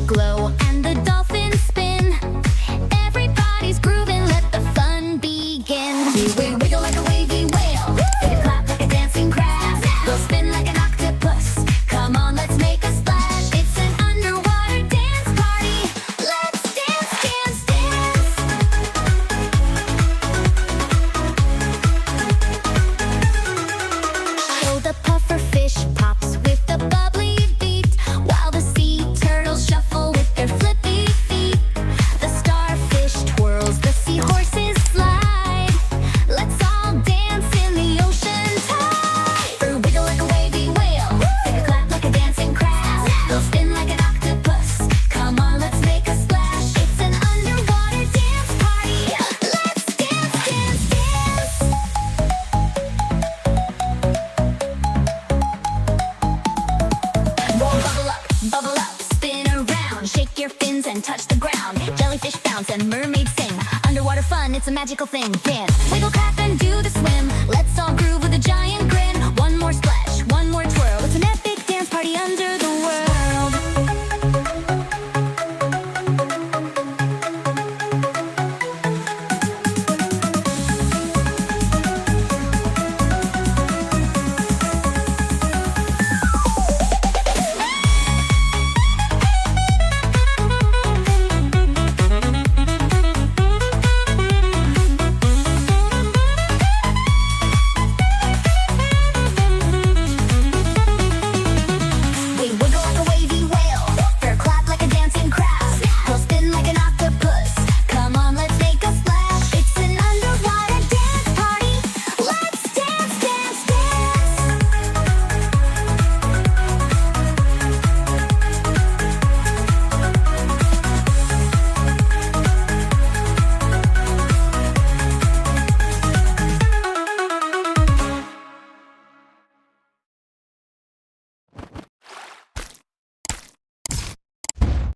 glow and the dolphins spin. Everybody's grooving, let the fun begin. We wiggle like a wavy whale, we clap like a dancing crab. We'll spin like an octopus. Come on, let's make a splash. It's an underwater dance party. Let's dance, dance, dance. So the puffer fish pops with the bubbly beat, while the sea turtles shuffle with their flippy feet. The starfish twirls, the seahorses slide. Let's all dance in the ocean tide. We wiggle like a wavy whale, take a clap like a dancing crab. We'll spin like an octopus. Come on, let's make a splash. It's an underwater dance party. Let's dance, dance, dance. Roll, bubble up, spin around. Shake your fins and touch the ground. Jellyfish bounce and mermaids sing. Underwater fun, it's a magical thing. Dance, wiggle, clap, and do the swim.